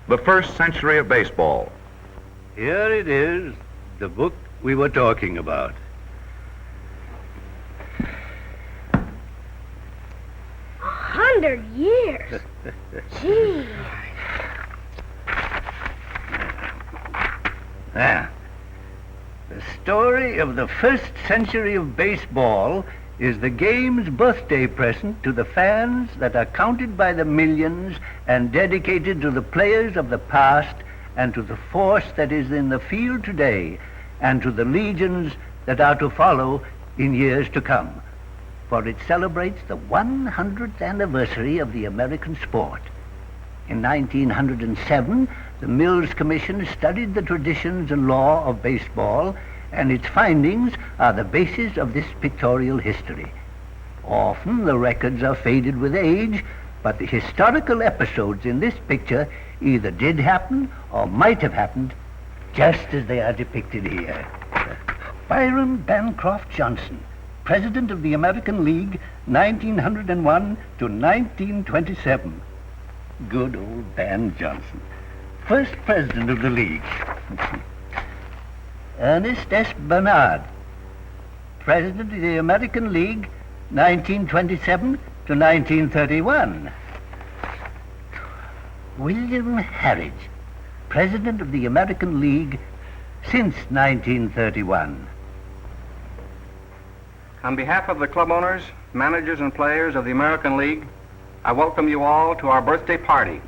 The First Century of Baseball. Here it is, the book we were talking about. 100 years. Gee. Now, the story of the first century of baseball is the game's birthday present to the fans that are counted by the millions and dedicated to the players of the past and to the force that is in the field today and to the legions that are to follow in years to come. For it celebrates the 100th anniversary of the American sport. In 1907, the Mills Commission studied the traditions and law of baseball, and its findings are the basis of this pictorial history. Often the records are faded with age, but the historical episodes in this picture either did happen or might have happened just as they are depicted here. Byron Bancroft Johnson, President of the American League, 1901 to 1927. Good old Ban Johnson. First President of the League. Ernest S. Bernard, President of the American League, 1927 to 1931. William Harridge, President of the American League since 1931. On behalf of the club owners, managers, and players of the American League, I welcome you all to our birthday party.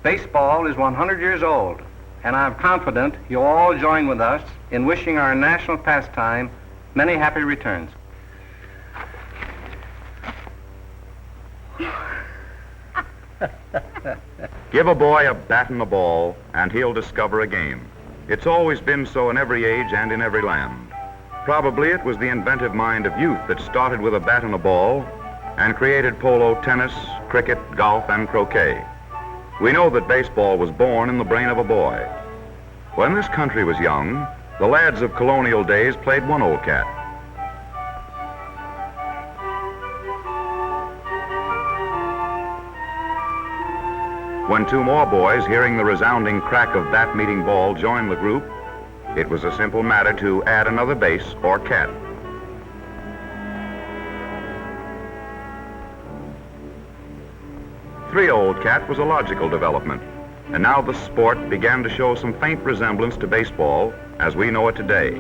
Baseball is 100 years old, and I'm confident you'll all join with us in wishing our national pastime many happy returns. Give a boy a bat and a ball, and he'll discover a game. It's always been so in every age and in every land. Probably it was the inventive mind of youth that started with a bat and a ball and created polo, tennis, cricket, golf, and croquet. We know that baseball was born in the brain of a boy. When this country was young, the lads of colonial days played one old cat. When two more boys, hearing the resounding crack of bat-meeting ball, joined the group, it was a simple matter to add another base or cat. Three-old cat was a logical development, and now the sport began to show some faint resemblance to baseball as we know it today.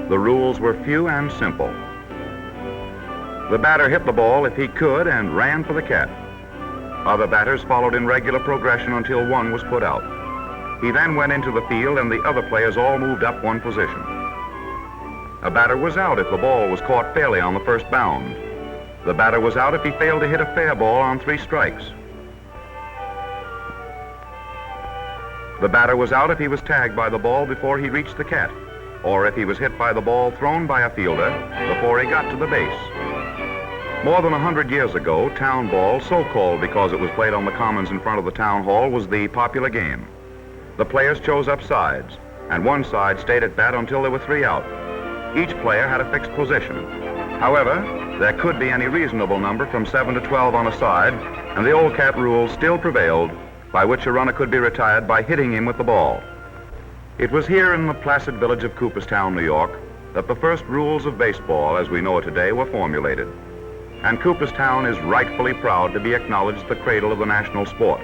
The rules were few and simple. The batter hit the ball if he could and ran for the cat. Other batters followed in regular progression until one was put out. He then went into the field and the other players all moved up one position. A batter was out if the ball was caught fairly on the first bound. The batter was out if he failed to hit a fair ball on 3 strikes. The batter was out if he was tagged by the ball before he reached the cat, or if he was hit by the ball thrown by a fielder before he got to the base. More than 100 years ago, town ball, so called because it was played on the commons in front of the town hall, was the popular game. The players chose up sides, and one side stayed at bat until there were 3 out. Each player had a fixed position. However, there could be any reasonable number from 7 to 12 on a side, and the old cat rule still prevailed, by which a runner could be retired by hitting him with the ball. It was here in the placid village of Cooperstown, New York, that the first rules of baseball, as we know it today, were formulated. And Cooperstown is rightfully proud to be acknowledged the cradle of the national sport.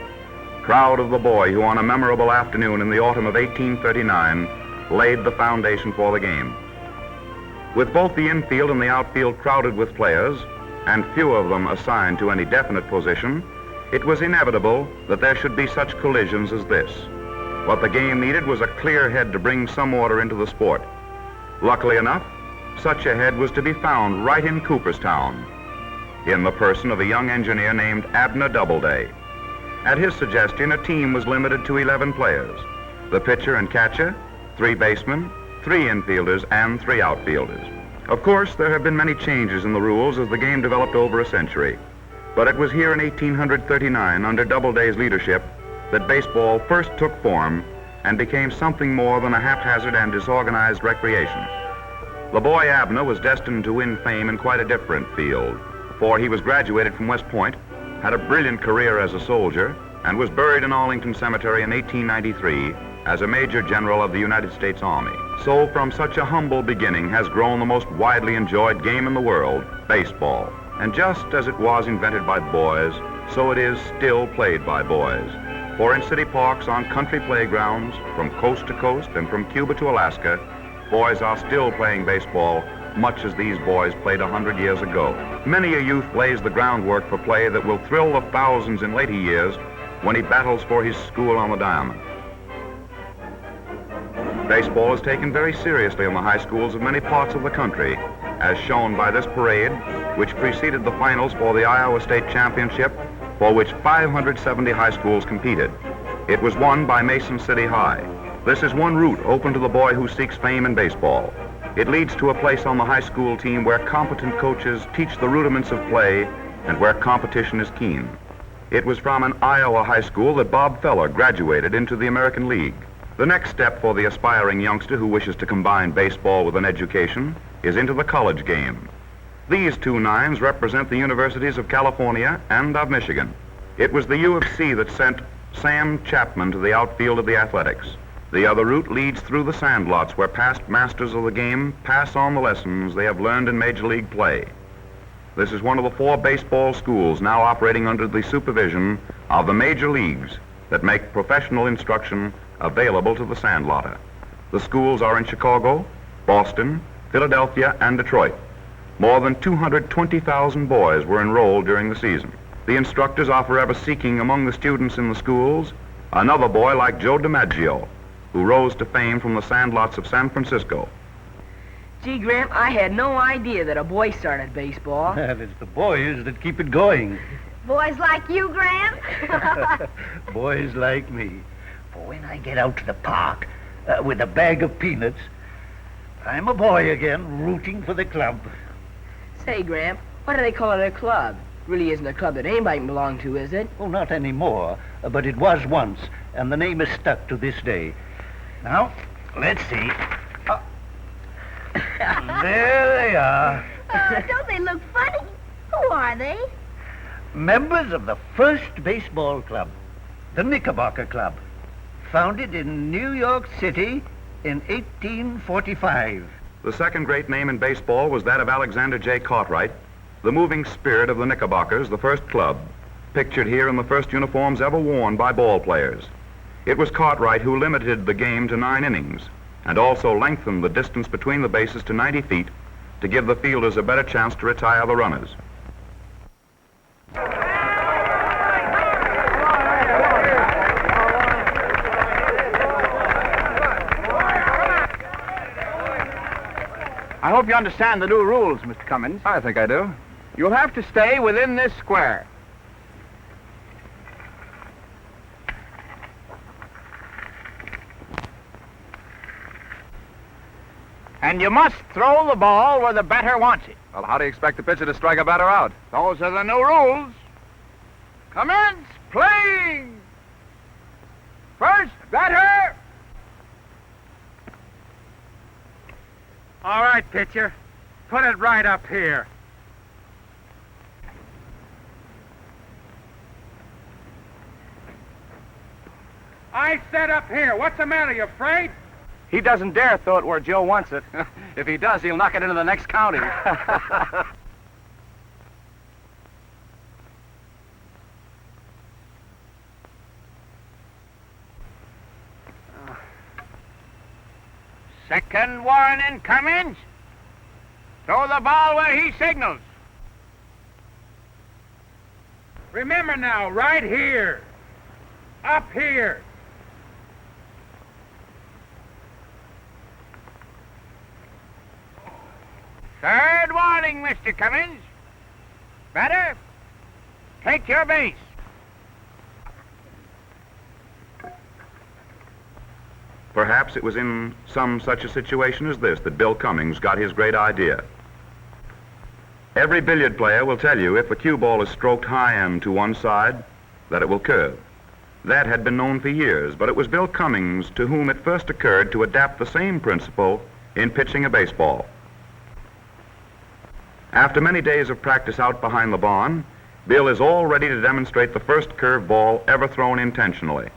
Proud of the boy who on a memorable afternoon in the autumn of 1839 laid the foundation for the game. With both the infield and the outfield crowded with players, and few of them assigned to any definite position, it was inevitable that there should be such collisions as this. What the game needed was a clear head to bring some order into the sport. Luckily enough, such a head was to be found right in Cooperstown, in the person of a young engineer named Abner Doubleday. At his suggestion, a team was limited to 11 players. The pitcher and catcher, 3 basemen, 3 infielders, and 3 outfielders. Of course, there have been many changes in the rules as the game developed over a century. But it was here in 1839, under Doubleday's leadership, that baseball first took form and became something more than a haphazard and disorganized recreation. The boy Abner was destined to win fame in quite a different field, for he was graduated from West Point, had a brilliant career as a soldier, and was buried in Arlington Cemetery in 1893 as a Major General of the United States Army. So from such a humble beginning has grown the most widely enjoyed game in the world, baseball. And just as it was invented by boys, so it is still played by boys. For in city parks, on country playgrounds, from coast to coast and from Cuba to Alaska, boys are still playing baseball, much as these boys played 100 years ago. Many a youth lays the groundwork for play that will thrill the thousands in later years when he battles for his school on the diamond. Baseball is taken very seriously in the high schools of many parts of the country, as shown by this parade, which preceded the finals for the Iowa State Championship, for which 570 high schools competed. It was won by Mason City High. This is one route open to the boy who seeks fame in baseball. It leads to a place on the high school team where competent coaches teach the rudiments of play and where competition is keen. It was from an Iowa high school that Bob Feller graduated into the American League. The next step for the aspiring youngster who wishes to combine baseball with an education is into the college game. These two nines represent the universities of California and of Michigan. It was the U of C that sent Sam Chapman to the outfield of the Athletics. The other route leads through the sandlots where past masters of the game pass on the lessons they have learned in Major League play. This is one of the 4 baseball schools now operating under the supervision of the major leagues that make professional instruction available to the sandlotter. The schools are in Chicago, Boston, Philadelphia, and Detroit. More than 220,000 boys were enrolled during the season. The instructors are forever seeking among the students in the schools another boy like Joe DiMaggio, who rose to fame from the sandlots of San Francisco. Gee, Gramp, I had no idea that a boy started baseball. And it's the boys that keep it going. Boys like you, Gramp? Boys like me. For when I get out to the park with a bag of peanuts, I'm a boy again, rooting for the club. Say, Gramp, why do they call it a club? Really isn't a club that anybody can belong to, is it? Oh, not anymore, but it was once, and the name is stuck to this day. Now, let's see. There they are. Don't they look funny? Who are they? Members of the first baseball club, the Knickerbocker Club, founded in New York City in 1845. The second great name in baseball was that of Alexander J. Cartwright, the moving spirit of the Knickerbockers, the first club, pictured here in the first uniforms ever worn by ball players. It was Cartwright who limited the game to 9 innings and also lengthened the distance between the bases to 90 feet to give the fielders a better chance to retire the runners. I hope you understand the new rules, Mr. Cummins. I think I do. You'll have to stay within this square. And you must throw the ball where the batter wants it. Well, how do you expect the pitcher to strike a batter out? Those are the new rules. Commence playing. First batter. All right, pitcher. Put it right up here. I said up here. What's the matter? You afraid? He doesn't dare throw it where Joe wants it. If he does, he'll knock it into the next county. Second warning, Cummins. Throw the ball where he signals. Remember now, right here. Up here. Third warning, Mr. Cummins. Batter, take your base. Perhaps it was in some such a situation as this that Bill Cummings got his great idea. Every billiard player will tell you if a cue ball is stroked high end to one side, that it will curve. That had been known for years, but it was Bill Cummings to whom it first occurred to adapt the same principle in pitching a baseball. After many days of practice out behind the barn, Bill is all ready to demonstrate the first curve ball ever thrown intentionally.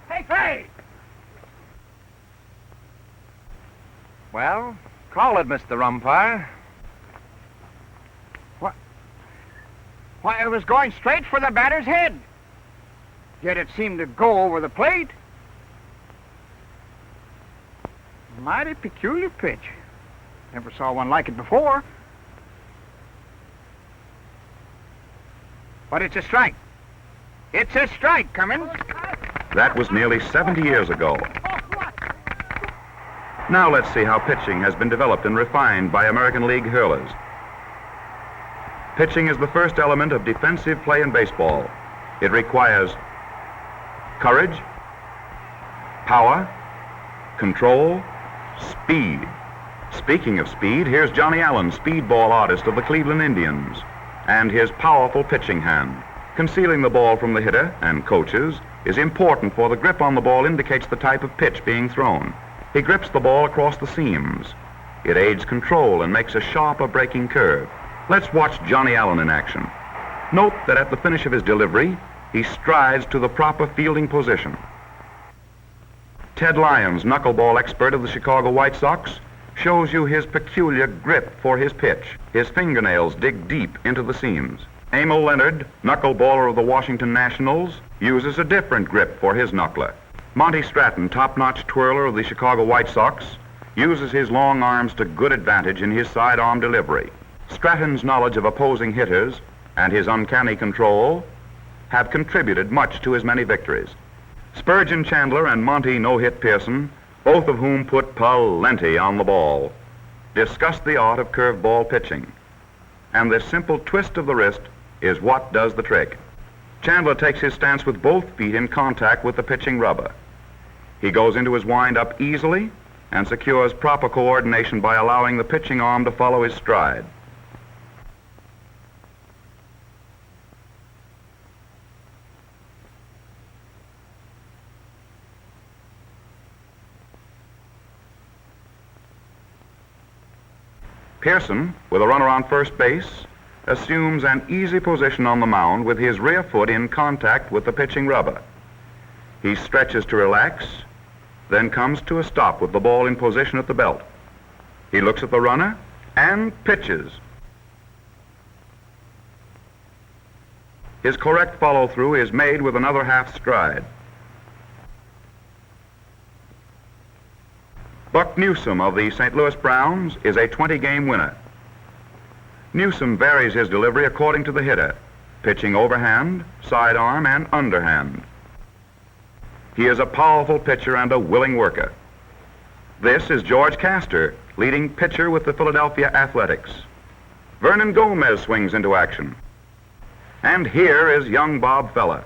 Hey! Well, call it, Mr. Umpire. What? Why, it was going straight for the batter's head. Yet it seemed to go over the plate. Mighty peculiar pitch. Never saw one like it before. But it's a strike. It's a strike, Cummins. That was nearly 70 years ago. Now let's see how pitching has been developed and refined by American League hurlers. Pitching is the first element of defensive play in baseball. It requires courage, power, control, speed. Speaking of speed, here's Johnny Allen, speedball artist of the Cleveland Indians, and his powerful pitching hand. Concealing the ball from the hitter and coaches is important, for the grip on the ball indicates the type of pitch being thrown. He grips the ball across the seams. It aids control and makes a sharper breaking curve. Let's watch Johnny Allen in action. Note that at the finish of his delivery, he strides to the proper fielding position. Ted Lyons, knuckleball expert of the Chicago White Sox, shows you his peculiar grip for his pitch. His fingernails dig deep into the seams. Emil Leonard, knuckleballer of the Washington Nationals, uses a different grip for his knuckler. Monty Stratton, top-notch twirler of the Chicago White Sox, uses his long arms to good advantage in his sidearm delivery. Stratton's knowledge of opposing hitters and his uncanny control have contributed much to his many victories. Spurgeon Chandler and Monty No-Hit Pearson, both of whom put plenty on the ball, discussed the art of curveball pitching. And this simple twist of the wrist is what does the trick. Chandler takes his stance with both feet in contact with the pitching rubber. He goes into his wind-up easily and secures proper coordination by allowing the pitching arm to follow his stride. Pearson, with a runner on first base, assumes an easy position on the mound with his rear foot in contact with the pitching rubber. He stretches to relax, then comes to a stop with the ball in position at the belt. He looks at the runner and pitches. His correct follow-through is made with another half stride. Buck Newsome of the St. Louis Browns is a 20-game winner. Newsome varies his delivery according to the hitter, pitching overhand, sidearm, and underhand. He is a powerful pitcher and a willing worker. This is George Castor, leading pitcher with the Philadelphia Athletics. Vernon Gomez swings into action. And here is young Bob Feller.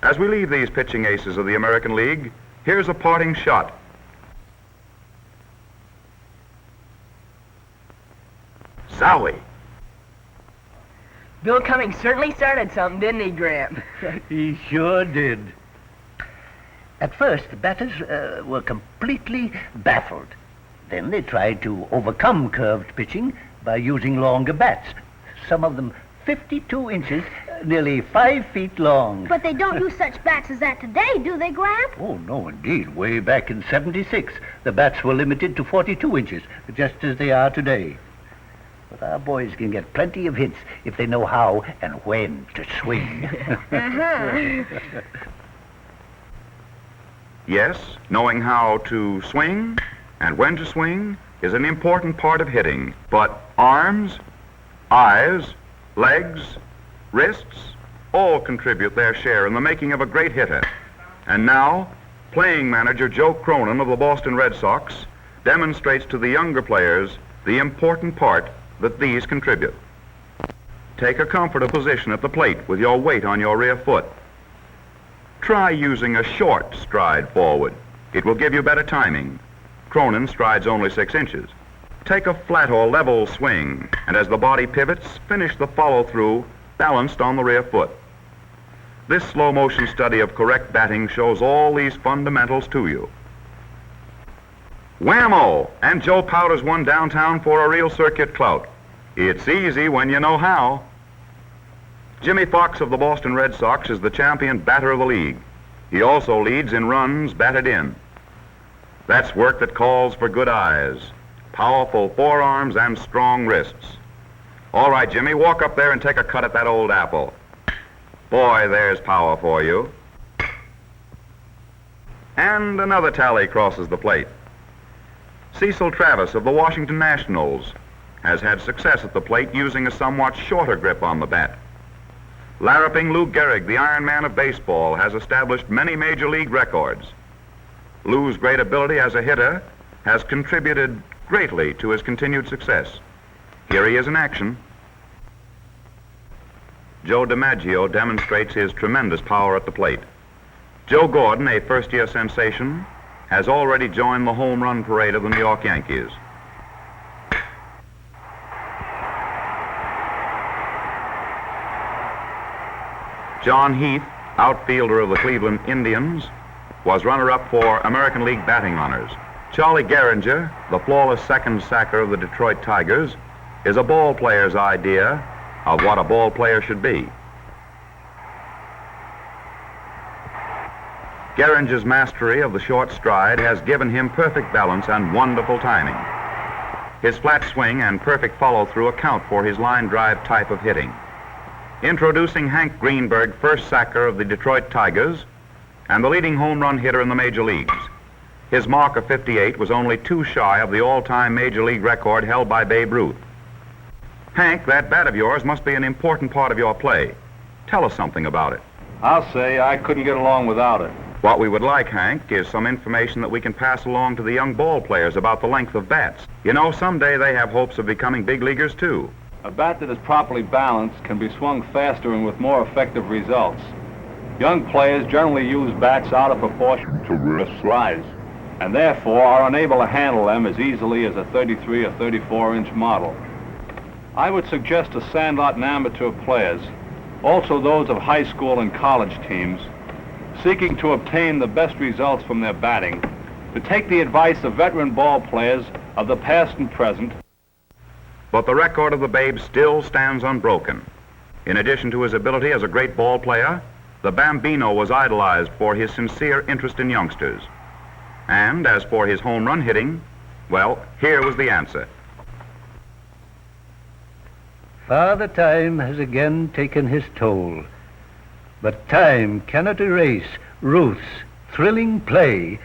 As we leave these pitching aces of the American League, here's a parting shot. Zowie! Bill Cummings certainly started something, didn't he, Gramp? He sure did. At first, the batters were completely baffled. Then they tried to overcome curved pitching by using longer bats, some of them 52 inches, nearly 5 feet long. But they don't use such bats as that today, do they, Gramp? Oh, no, indeed. Way back in '76, the bats were limited to 42 inches, just as they are today. But our boys can get plenty of hits if they know how and when to swing. Yes, knowing how to swing and when to swing is an important part of hitting. But arms, eyes, legs, wrists, all contribute their share in the making of a great hitter. And now, playing manager Joe Cronin of the Boston Red Sox demonstrates to the younger players the important part that these contribute. Take a comfortable position at the plate with your weight on your rear foot. Try using a short stride forward. It will give you better timing. Cronin strides only 6 inches. Take a flat or level swing, and as the body pivots, finish the follow-through balanced on the rear foot. This slow-motion study of correct batting shows all these fundamentals to you. Whammo! And Joe powders one downtown for a real circuit clout. It's easy when you know how. Jimmy Foxx of the Boston Red Sox is the champion batter of the league. He also leads in runs batted in. That's work that calls for good eyes, powerful forearms, and strong wrists. All right, Jimmy, walk up there and take a cut at that old apple. Boy, there's power for you. And another tally crosses the plate. Cecil Travis of the Washington Nationals has had success at the plate using a somewhat shorter grip on the bat. Larraping Lou Gehrig, the Iron Man of baseball, has established many major league records. Lou's great ability as a hitter has contributed greatly to his continued success. Here he is in action. Joe DiMaggio demonstrates his tremendous power at the plate. Joe Gordon, a first-year sensation, has already joined the home run parade of the New York Yankees. John Heath, outfielder of the Cleveland Indians, was runner-up for American League batting honors. Charlie Gehringer, the flawless second sacker of the Detroit Tigers, is a ball player's idea of what a ball player should be. Gehringer's mastery of the short stride has given him perfect balance and wonderful timing. His flat swing and perfect follow-through account for his line drive type of hitting. Introducing Hank Greenberg, first sacker of the Detroit Tigers and the leading home run hitter in the major leagues. His mark of 58 was only 2 shy of the all-time major league record held by Babe Ruth. Hank, that bat of yours must be an important part of your play. Tell us something about it. I'll say I couldn't get along without it. What we would like, Hank, is some information that we can pass along to the young ball players about the length of bats. You know, someday they have hopes of becoming big leaguers, too. A bat that is properly balanced can be swung faster and with more effective results. Young players generally use bats out of proportion to wrist size, and therefore are unable to handle them as easily as a 33 or 34-inch model. I would suggest to sandlot and amateur players, also those of high school and college teams, seeking to obtain the best results from their batting, to take the advice of veteran ball players of the past and present. But the record of the Babe still stands unbroken. In addition to his ability as a great ball player, the Bambino was idolized for his sincere interest in youngsters. And as for his home run hitting, well, here was the answer. Father Time has again taken his toll, but time cannot erase Ruth's thrilling play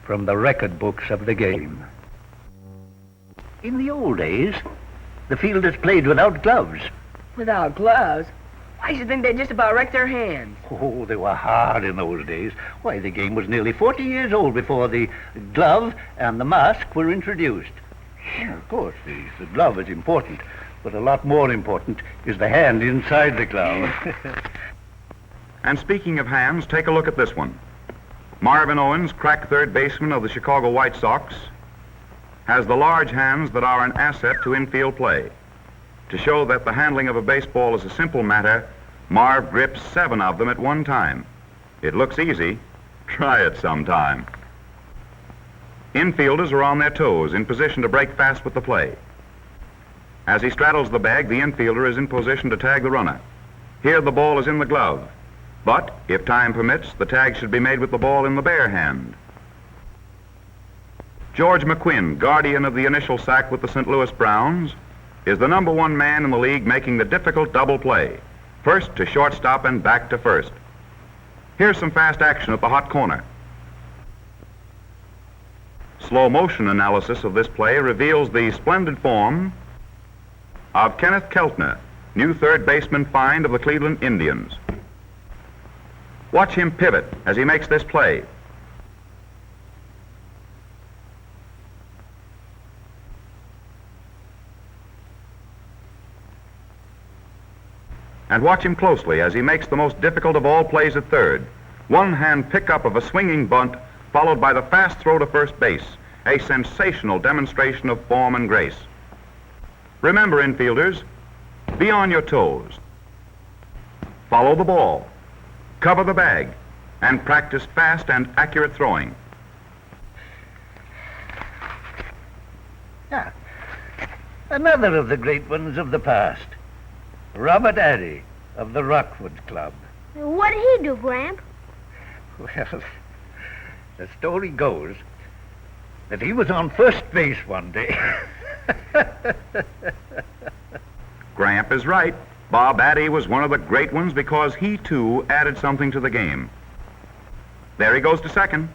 from the record books of the game. In the old days, the fielders played without gloves. Without gloves? I should think they just about wrecked their hands. Oh, they were hard in those days. Why, the game was nearly 40 years old before the glove and the mask were introduced. Well, of course, the glove is important, but a lot more important is the hand inside the glove. And speaking of hands, take a look at this one. Marvin Owens, crack third baseman of the Chicago White Sox, has the large hands that are an asset to infield play. To show that the handling of a baseball is a simple matter, Marv grips 7 of them at one time. It looks easy. Try it sometime. Infielders are on their toes, in position to break fast with the play. As he straddles the bag, the infielder is in position to tag the runner. Here the ball is in the glove, but if time permits, the tag should be made with the ball in the bare hand. George McQuinn, guardian of the initial sack with the St. Louis Browns, is the #1 man in the league making the difficult double play, first to shortstop and back to first. Here's some fast action at the hot corner. Slow motion analysis of this play reveals the splendid form of Kenneth Keltner, new third baseman find of the Cleveland Indians. Watch him pivot as he makes this play. And watch him closely as he makes the most difficult of all plays at third. One-hand pickup of a swinging bunt, followed by the fast throw to first base. A sensational demonstration of form and grace. Remember, infielders, be on your toes. Follow the ball, cover the bag, and practice fast and accurate throwing. Another of the great ones of the past, Robert Addy of the Rockwood Club. What did he do, Gramp? Well, the story goes that he was on first base one day. Gramp is right. Bob Addy was one of the great ones because he, too, added something to the game. There he goes to second.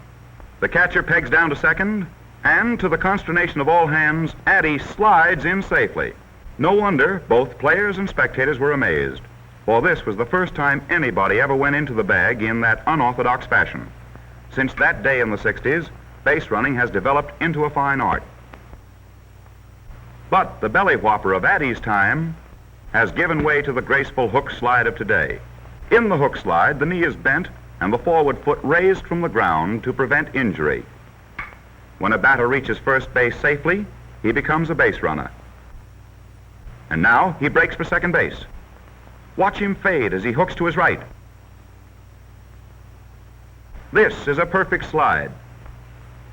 The catcher pegs down to second, and to the consternation of all hands, Addy slides in safely. No wonder both players and spectators were amazed, for this was the first time anybody ever went into the bag in that unorthodox fashion. Since that day in the 60s, base running has developed into a fine art. But the belly whopper of Addy's time has given way to the graceful hook slide of today. In the hook slide, the knee is bent and the forward foot raised from the ground to prevent injury. When a batter reaches first base safely, he becomes a base runner. And now he breaks for second base. Watch him fade as he hooks to his right. This is a perfect slide.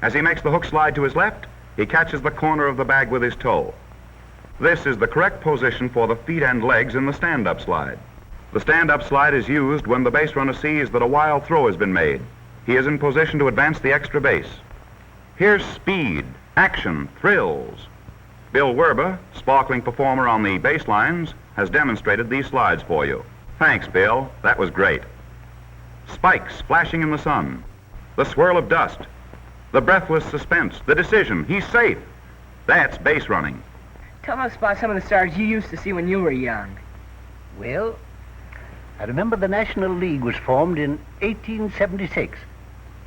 As he makes the hook slide to his left, he catches the corner of the bag with his toe. This is the correct position for the feet and legs in the stand-up slide. The stand-up slide is used when the base runner sees that a wild throw has been made. He is in position to advance the extra base. Here's speed, action, thrills. Bill Werber, sparkling performer on the baselines, has demonstrated these slides for you. Thanks, Bill. That was great. Spikes flashing in the sun. The swirl of dust. The breathless suspense. The decision. He's safe. That's base running. Tell us about some of the stars you used to see when you were young. Well, I remember the National League was formed in 1876.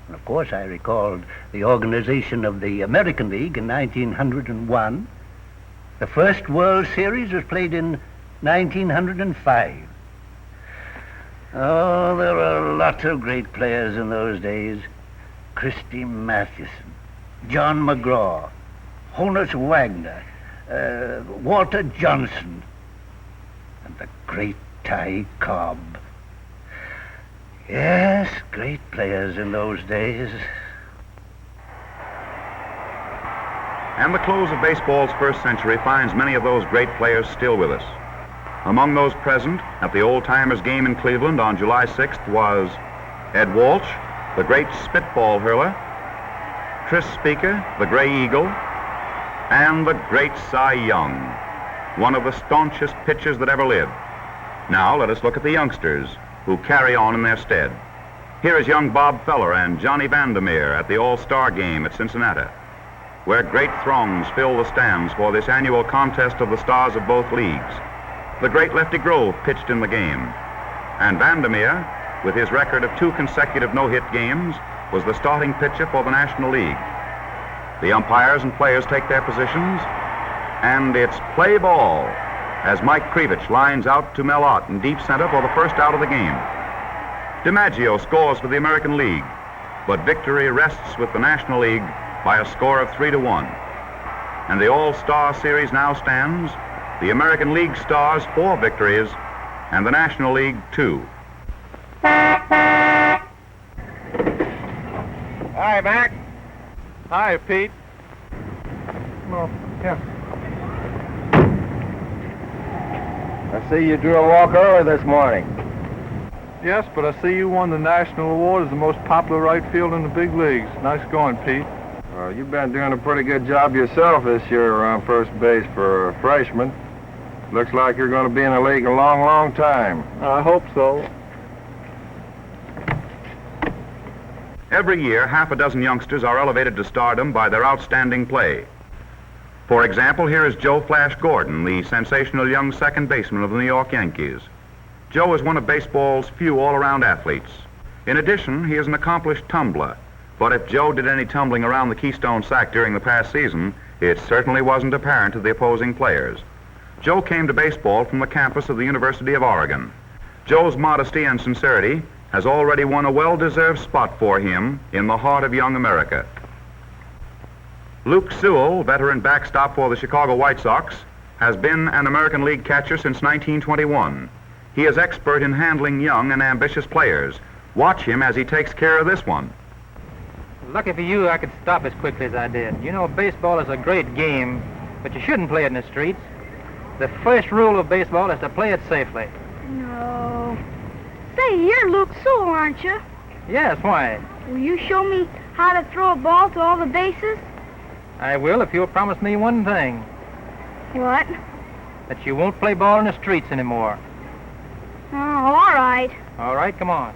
And of course, I recalled the organization of the American League in 1901. The first World Series was played in 1905. Oh, there were lots of great players in those days. Christy Mathewson, John McGraw, Honus Wagner, Walter Johnson, and the great Ty Cobb. Yes, great players in those days. And the close of baseball's first century finds many of those great players still with us. Among those present at the Old Timers game in Cleveland on July 6th was Ed Walsh, the great spitball hurler, Tris Speaker, the Gray Eagle, and the great Cy Young, one of the staunchest pitchers that ever lived. Now let us look at the youngsters who carry on in their stead. Here is young Bob Feller and Johnny Vander at the All-Star game at Cincinnati, where great throngs fill the stands for this annual contest of the stars of both leagues. The great Lefty Grove pitched in the game, and Vander, with his record of 2 consecutive no-hit games, was the starting pitcher for the National League. The umpires and players take their positions, and it's play ball as Mike Krivich lines out to Mel Ott in deep center for the first out of the game. DiMaggio scores for the American League, but victory rests with the National League by a score of 3-1. And the All-Star Series now stands, the American League Stars 4 victories, and the National League 2. Hi, Mac. Hi, Pete. Oh, yeah. I see you drew a walk early this morning. Yes, but I see you won the national award as the most popular right fielder in the big leagues. Nice going, Pete. Well, you've been doing a pretty good job yourself this year around first base for a freshman. Looks like you're going to be in the league a long, long time. I hope so. Every year, half a dozen youngsters are elevated to stardom by their outstanding play. For example, here is Joe Flash Gordon, the sensational young second baseman of the New York Yankees. Joe is one of baseball's few all-around athletes. In addition, he is an accomplished tumbler. But if Joe did any tumbling around the Keystone Sack during the past season, it certainly wasn't apparent to the opposing players. Joe came to baseball from the campus of the University of Oregon. Joe's modesty and sincerity has already won a well-deserved spot for him in the heart of young America. Luke Sewell, veteran backstop for the Chicago White Sox, has been an American League catcher since 1921. He is expert in handling young and ambitious players. Watch him as he takes care of this one. Lucky for you, I could stop as quickly as I did. You know, baseball is a great game, But you shouldn't play it in the streets. The first rule of baseball is to play it safely. No. Say, you're Luke Sewell, aren't you? Yes, why? Will you show me how to throw a ball to all the bases? I will if you'll promise me one thing. What? That you won't play ball in the streets anymore. Oh, all right. All right, come on.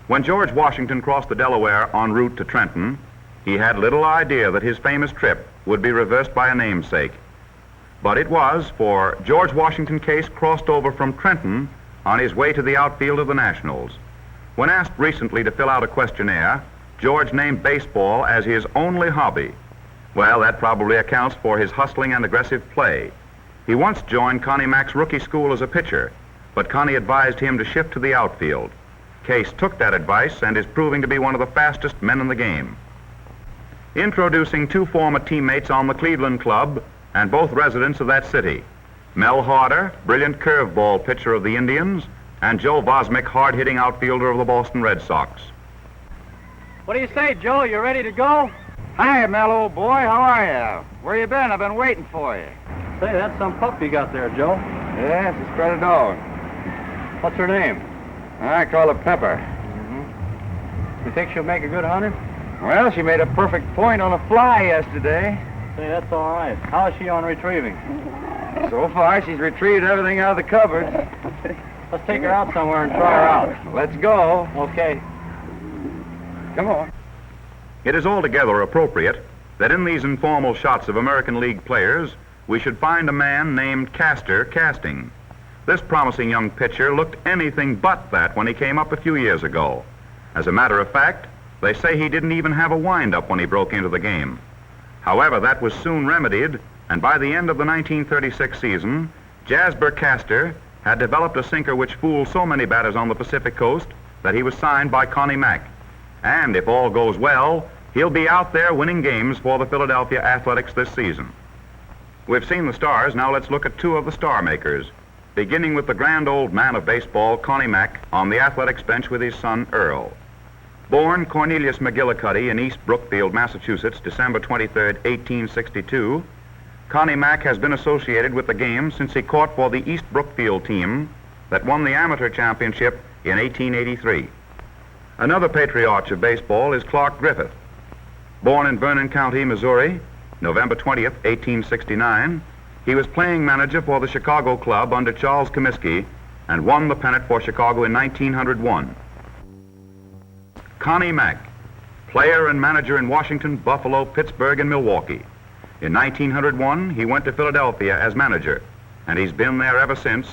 When George Washington crossed the Delaware en route to Trenton, he had little idea that his famous trip would be reversed by a namesake. But it was, for George Washington Case crossed over from Trenton on his way to the outfield of the Nationals. When asked recently to fill out a questionnaire, George named baseball as his only hobby. Well, that probably accounts for his hustling and aggressive play. He once joined Connie Mack's rookie school as a pitcher, but Connie advised him to shift to the outfield. Case took that advice and is proving to be one of the fastest men in the game. Introducing two former teammates on the Cleveland club and both residents of that city, Mel Harder, brilliant curveball pitcher of the Indians, and Joe Vosmick, hard-hitting outfielder of the Boston Red Sox. What do you say, Joe? You ready to go? Hi, Mel, old boy. How are you? Where you been? I've been waiting for you. Say, that's some pup you got there, Joe. Yes, it's spread a dog. What's her name? I call her Pepper. You think she'll make a good hunter? Well, she made a perfect point on a fly yesterday. Say, that's all right. How is she on retrieving? So far, she's retrieved everything out of the cupboard. Let's take her out somewhere and try her out. Let's go. Okay. Come on. It is altogether appropriate that in these informal shots of American League players, we should find a man named Castor casting. This promising young pitcher looked anything but that when he came up a few years ago. As a matter of fact, they say he didn't even have a wind-up when he broke into the game. However, that was soon remedied, and by the end of the 1936 season, Jasper Castor had developed a sinker which fooled so many batters on the Pacific Coast that he was signed by Connie Mack. And if all goes well, he'll be out there winning games for the Philadelphia Athletics this season. We've seen the stars, now let's look at two of the star makers, beginning with the grand old man of baseball, Connie Mack, on the Athletics bench with his son, Earl. Born Cornelius McGillicuddy in East Brookfield, Massachusetts, December 23, 1862, Connie Mack has been associated with the game since he caught for the East Brookfield team that won the amateur championship in 1883. Another patriarch of baseball is Clark Griffith. Born in Vernon County, Missouri, November 20th, 1869, he was playing manager for the Chicago club under Charles Comiskey and won the pennant for Chicago in 1901. Connie Mack, player and manager in Washington, Buffalo, Pittsburgh, and Milwaukee. In 1901, he went to Philadelphia as manager, and he's been there ever since,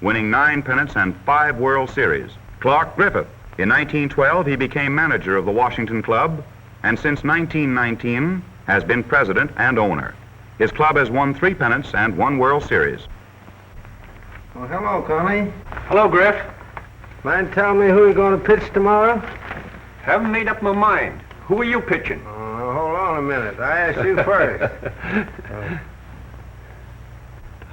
winning 9 pennants and 5 World Series. Clark Griffith. In 1912, he became manager of the Washington club, and since 1919, has been president and owner. His club has won 3 pennants and 1 World Series. Well, hello, Connie. Hello, Griff. Mind telling me who you're going to pitch tomorrow? Haven't made up my mind. Who are you pitching? Hold on a minute. I asked you first.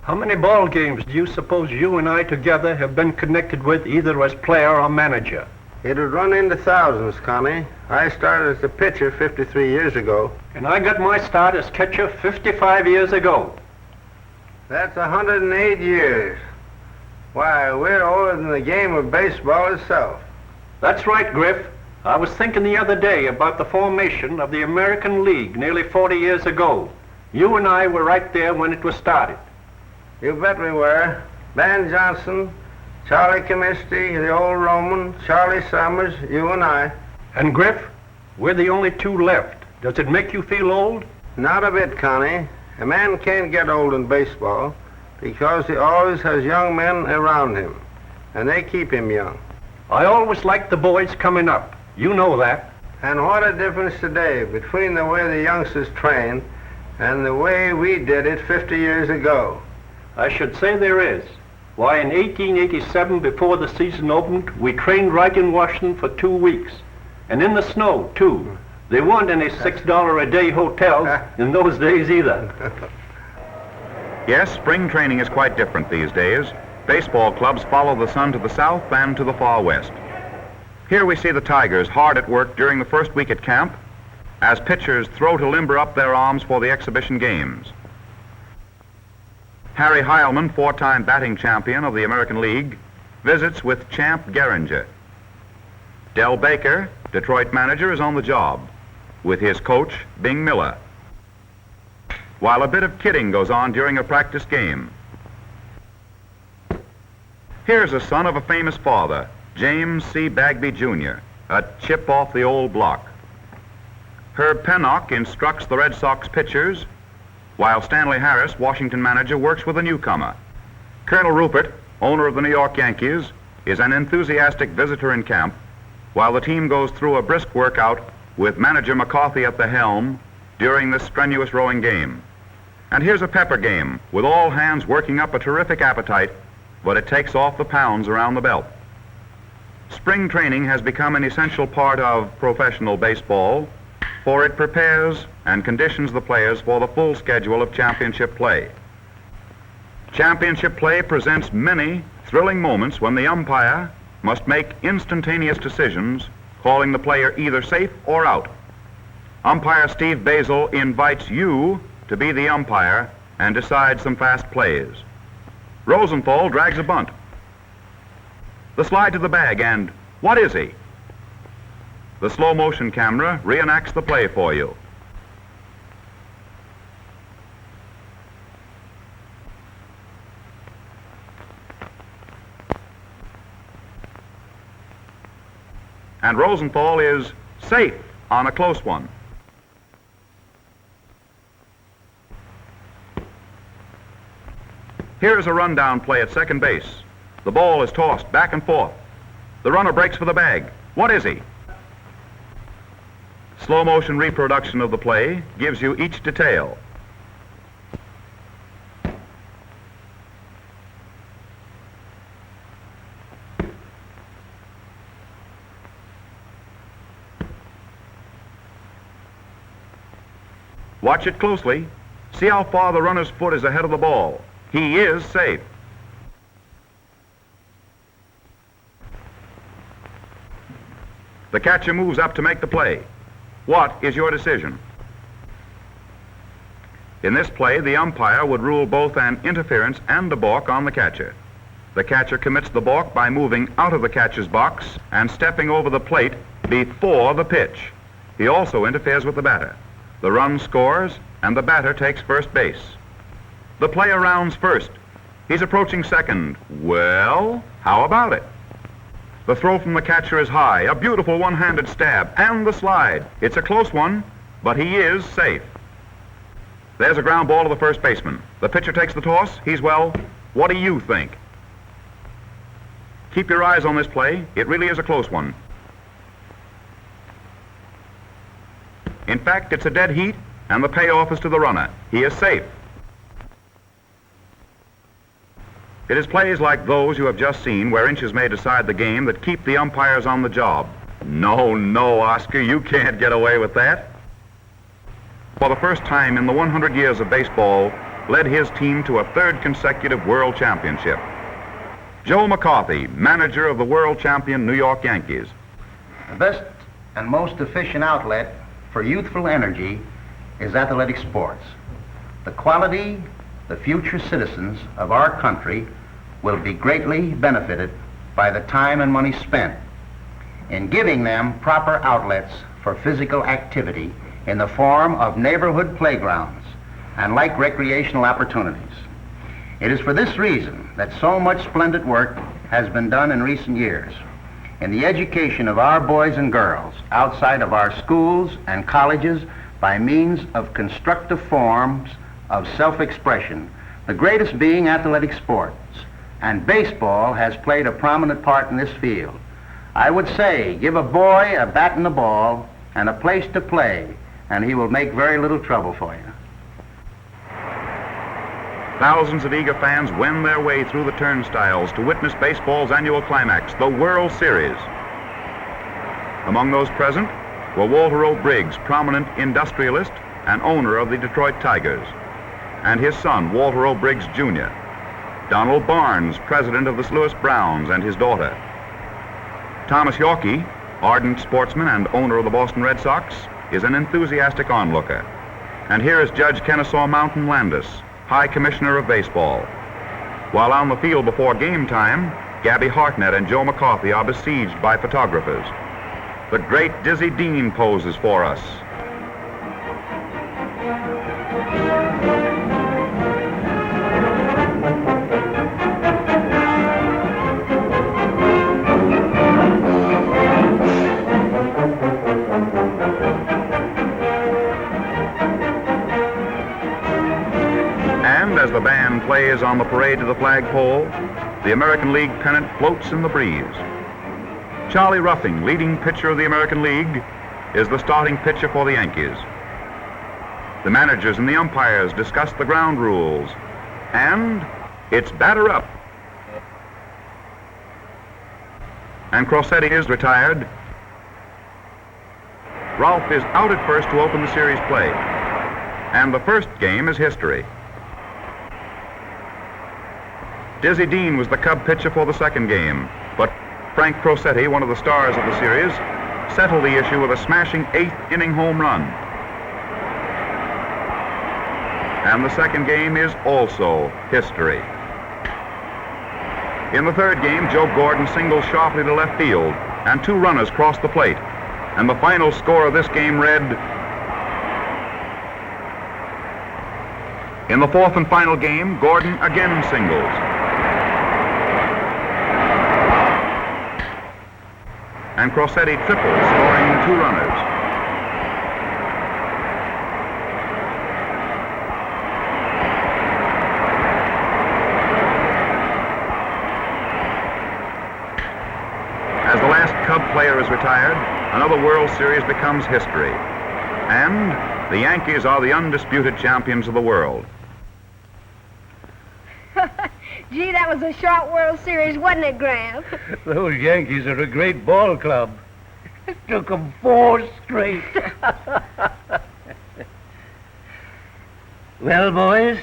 How many ball games do you suppose you and I together have been connected with, either as player or manager? It would run into thousands, Connie. I started as a pitcher 53 years ago. And I got my start as catcher 55 years ago. That's 108 years. Why, we're older than the game of baseball itself. That's right, Griff. I was thinking the other day about the formation of the American League nearly 40 years ago. You and I were right there when it was started. You bet we were. Van Johnson, Charlie Comiskey, the old Roman, Charlie Summers, you and I. And Griff, we're the only 2 left. Does it make you feel old? Not a bit, Connie. A man can't get old in baseball because he always has young men around him, and they keep him young. I always liked the boys coming up. You know that. And what a difference today between the way the youngsters train and the way we did it 50 years ago. I should say there is. Why, in 1887, before the season opened, we trained right in Washington for 2 weeks. And in the snow, too. There weren't any $6 a day hotels in those days either. Yes, spring training is quite different these days. Baseball clubs follow the sun to the south and to the far west. Here we see the Tigers hard at work during the first week at camp, as pitchers throw to limber up their arms for the exhibition games. Harry Heilman, four-time batting champion of the American League, visits with champ Gehringer. Del Baker, Detroit manager, is on the job, with his coach, Bing Miller, while a bit of kidding goes on during a practice game. Here's a son of a famous father, James C. Bagby, Jr., a chip off the old block. Herb Pennock instructs the Red Sox pitchers, while Stanley Harris, Washington manager, works with a newcomer. Colonel Rupert, owner of the New York Yankees, is an enthusiastic visitor in camp, while the team goes through a brisk workout with manager McCarthy at the helm during this strenuous rowing game. And here's a pepper game, with all hands working up a terrific appetite, but it takes off the pounds around the belt. Spring training has become an essential part of professional baseball, for it prepares and conditions the players for the full schedule of championship play. Championship play presents many thrilling moments when the umpire must make instantaneous decisions, calling the player either safe or out. Umpire Steve Basil invites you to be the umpire and decide some fast plays. Rosenthal drags a bunt. The slide to the bag, and what is he? The slow motion camera reenacts the play for you. And Rosenthal is safe on a close one. Here's a rundown play at second base. The ball is tossed back and forth. The runner breaks for the bag. What is he? Slow motion reproduction of the play gives you each detail. Watch it closely. See how far the runner's foot is ahead of the ball. He is safe. The catcher moves up to make the play. What is your decision? In this play, the umpire would rule both an interference and a balk on the catcher. The catcher commits the balk by moving out of the catcher's box and stepping over the plate before the pitch. He also interferes with the batter. The run scores, and the batter takes first base. The player rounds first. He's approaching second. Well, how about it? The throw from the catcher is high, a beautiful one-handed stab, and the slide. It's a close one, but he is safe. There's a ground ball to the first baseman. The pitcher takes the toss. He's well. What do you think? Keep your eyes on this play. It really is a close one. In fact, it's a dead heat, and the payoff is to the runner. He is safe. It is plays like those you have just seen, where inches may decide the game, that keep the umpires on the job. No, Oscar, you can't get away with that. For the first time in the 100 years of baseball, led his team to a third consecutive world championship. Joe McCarthy, manager of the world champion New York Yankees. The best and most efficient outlet for youthful energy is athletic sports. The quality, the future citizens of our country will be greatly benefited by the time and money spent in giving them proper outlets for physical activity in the form of neighborhood playgrounds and like recreational opportunities. It is for this reason that so much splendid work has been done in recent years in the education of our boys and girls outside of our schools and colleges by means of constructive forms of self-expression, the greatest being athletic sports, and baseball has played a prominent part in this field. I would say, give a boy a bat and a ball and a place to play, and he will make very little trouble for you. Thousands of eager fans wend their way through the turnstiles to witness baseball's annual climax, the World Series. Among those present were Walter O. Briggs, prominent industrialist and owner of the Detroit Tigers, and his son, Walter O. Briggs, Jr., Donald Barnes, president of the St. Louis Browns, and his daughter, Thomas Yawkey, ardent sportsman and owner of the Boston Red Sox, is an enthusiastic onlooker. And here is Judge Kennesaw Mountain Landis, High Commissioner of Baseball. While on the field before game time, Gabby Hartnett and Joe McCarthy are besieged by photographers. The great Dizzy Dean poses for us. And as the band plays on the parade to the flagpole, the American League pennant floats in the breeze. Charlie Ruffing, leading pitcher of the American League, is the starting pitcher for the Yankees. The managers and the umpires discuss the ground rules, and it's batter up. And Crossetti is retired. Ralph is out at first to open the series play, and the first game is history. Dizzy Dean was the Cub pitcher for the second game, but Frank Crossetti, one of the stars of the series, settled the issue with a smashing 8th inning home run. And the second game is also history. In the third game, Joe Gordon singles sharply to left field, and 2 runners crossed the plate. And the final score of this game read, in the fourth and final game, Gordon again singles. And Crossetti triples, scoring 2 runners. As the last Cub player is retired, another World Series becomes history. And the Yankees are the undisputed champions of the world. Gee, that was a short World Series, wasn't it, Graham? Those Yankees are a great ball club. It took them 4 straight. Well, boys,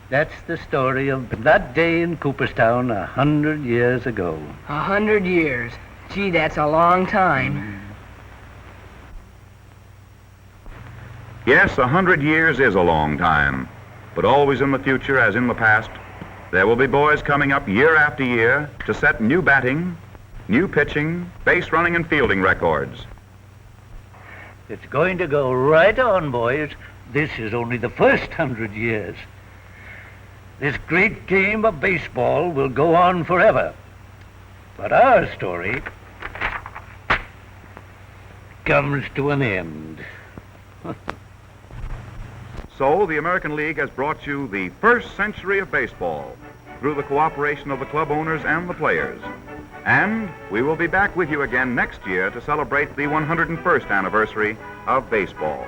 that's the story of that day in Cooperstown 100 years ago. 100 years. Gee, that's a long time. Yes, 100 years is a long time, but always in the future, as in the past, there will be boys coming up year after year to set new batting, new pitching, base running and fielding records. It's going to go right on, boys. This is only the first 100 years. This great game of baseball will go on forever. But our story comes to an end. So the American League has brought you the first century of baseball through the cooperation of the club owners and the players. And we will be back with you again next year to celebrate the 101st anniversary of baseball.